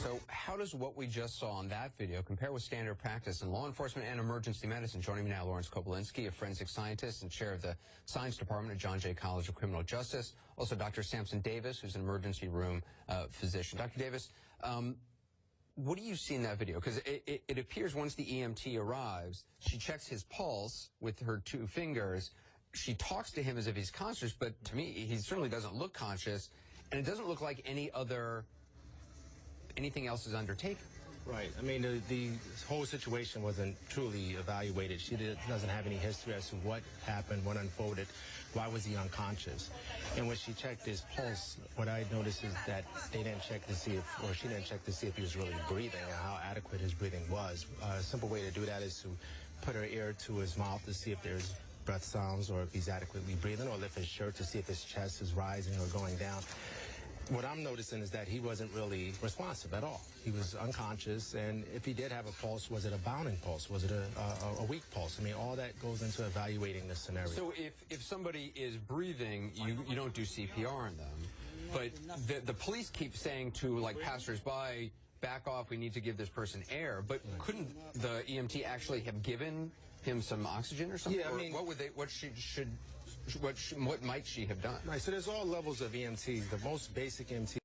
So how does what we just saw in that video compare with standard practice in law enforcement and emergency medicine? Joining me now, Lawrence Kobylinski, a forensic scientist and chair of the Science Department at John Jay College of Criminal Justice. Also, Dr. Sampson Davis, who's an emergency room physician. Dr. Davis, what do you see in that video? Because it appears once the EMT arrives, she checks his pulse with her 2 fingers. She talks to him as if he's conscious, but to me, he certainly doesn't look conscious, and it doesn't look like anything else is undertaken. Right. I mean, the whole situation wasn't truly evaluated. She doesn't have any history as to what happened, what unfolded, why was he unconscious. And when she checked his pulse, what I noticed is that they didn't check to see if, or she didn't check to see if he was really breathing and how adequate his breathing was. A simple way to do that is to put her ear to his mouth to see if there's breath sounds or if he's adequately breathing, or lift his shirt to see if his chest is rising or going down. What I'm noticing is that he wasn't really responsive at all. He was unconscious, and if he did have a pulse, was it a bounding pulse? Was it a weak pulse? I mean, all that goes into evaluating the scenario. So if somebody is breathing, you don't do CPR on them, but the police keep saying to, like, passersby, back off, we need to give this person air, but couldn't the EMT actually have given him some oxygen or something? Yeah, I mean, what might she have done? Right, so there's all levels of EMTs. The most basic EMT,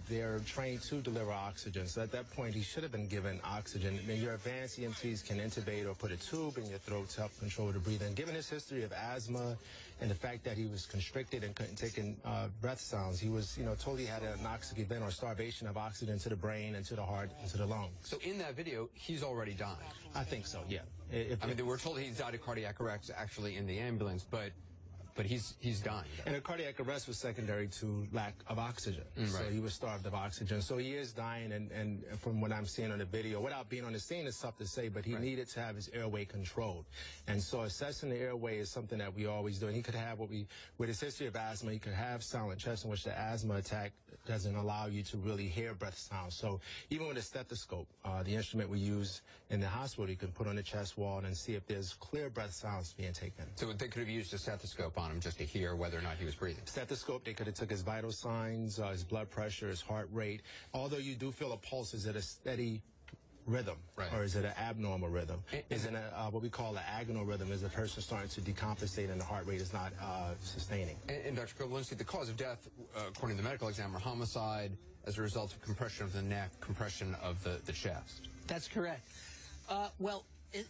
they're trained to deliver oxygen. So at that point, he should have been given oxygen. And your advanced EMTs can intubate or put a tube in your throat to help control the breathing. Given his history of asthma and the fact that he was constricted and couldn't take in breath sounds, he was, totally had an anoxic event or starvation of oxygen to the brain and to the heart and to the lungs. So in that video, he's already died. I think so, yeah. I mean, we're told he's died of cardiac arrest actually in the ambulance, but he's dying. And a cardiac arrest was secondary to lack of oxygen. Right. So he was starved of oxygen. So he is dying, and from what I'm seeing on the video, without being on the scene, it's tough to say, but he needed to have his airway controlled. And so assessing the airway is something that we always do. And he could have with his history of asthma, he could have silent chest, in which the asthma attack doesn't allow you to really hear breath sounds. So even with a stethoscope, the instrument we use in the hospital, you can put on the chest wall and see if there's clear breath sounds being taken. So they could have used a stethoscope on him just to hear whether or not he was breathing. Stethoscope, they could have took his vital signs, his blood pressure, his heart rate. Although you do feel a pulse, is it a steady rhythm, or is it an abnormal rhythm? Is it what we call an agonal rhythm? Is the person starting to decompensate and the heart rate is not sustaining? And Dr. Kobylinski, the cause of death, according to the medical examiner, homicide as a result of compression of the neck, compression of the chest. That's correct. Well,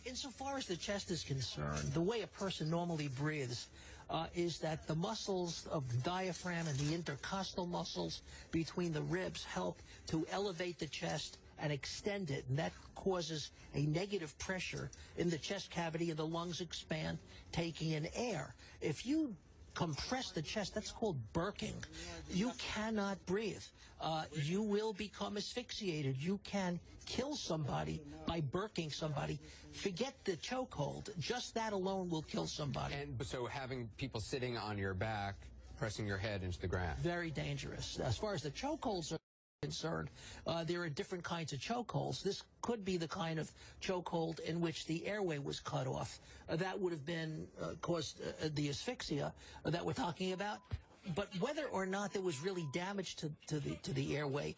insofar as the chest is concerned, the way a person normally breathes is that the muscles of the diaphragm and the intercostal muscles between the ribs help to elevate the chest and extend it, and that causes a negative pressure in the chest cavity, and the lungs expand, taking in air. If you compress the chest, that's called burking. You cannot breathe. You will become asphyxiated. You can kill somebody by burking somebody. Forget the chokehold. Just that alone will kill somebody. And so having people sitting on your back, pressing your head into the ground. Very dangerous. As far as the chokeholds are concerned, there are different kinds of chokeholds. This could be the kind of chokehold in which the airway was cut off. That would have been caused the asphyxia that we're talking about. But whether or not there was really damage to the airway,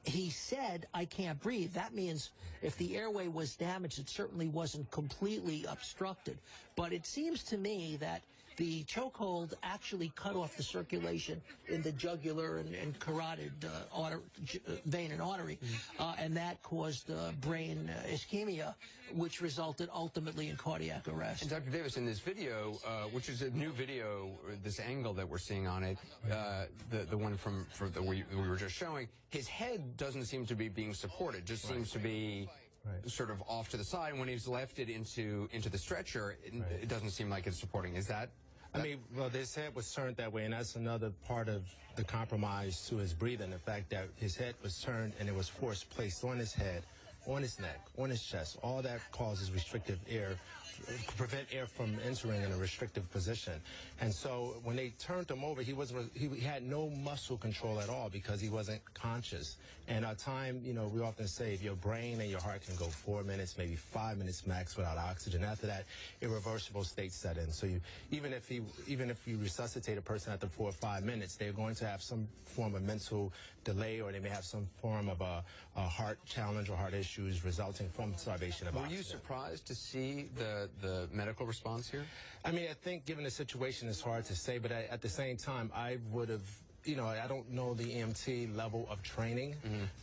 he said, "I can't breathe." That means if the airway was damaged, it certainly wasn't completely obstructed. But it seems to me that the chokehold actually cut off the circulation in the jugular and carotid vein and artery, and that caused brain ischemia, which resulted ultimately in cardiac arrest. And Dr. Davis, in this video, which is a new video, this angle that we're seeing on it, the one that we were just showing, his head doesn't seem to be being supported, just seems to be sort of off to the side. When he's lifted into the stretcher, it doesn't seem like it's supporting. Is that? I mean, well, his head was turned that way, and that's another part of the compromise to his breathing, the fact that his head was turned and it was force placed on his head on his neck, on his chest. All that causes restrictive air, prevent air from entering in a restrictive position. And so when they turned him over, he had no muscle control at all because he wasn't conscious. And our time, you know, we often say if your brain and your heart can go 4 minutes, maybe 5 minutes max without oxygen. After that, irreversible states set in. So even if you resuscitate a person after 4 or 5 minutes, they're going to have some form of mental delay, or they may have some form of a heart challenge or heart issues resulting from starvation of oxygen. Were you surprised to see the medical response here? I mean, I think given the situation, it's hard to say, but at the same time, I would have, you know, I don't know the EMT level of training,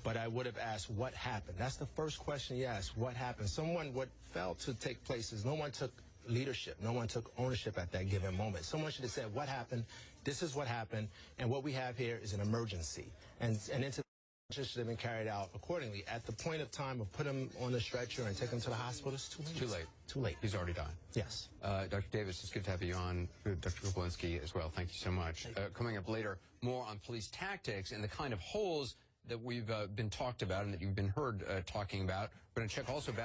but I would have asked what happened. That's the first question you ask, what happened? What failed to take place is no one took leadership. No one took ownership at that given moment. Someone should have said, what happened? This is what happened, and what we have here is an emergency. And intervention should have been carried out accordingly. At the point of time of put him on the stretcher and take him to the hospital, it's too late. Too late. Too late. He's already died. Yes. Dr. Davis, it's good to have you on. Dr. Koplinski as well. Thank you so much. Coming up later, more on police tactics and the kind of holes that we've been talked about and that you've been heard talking about. We're going to check also back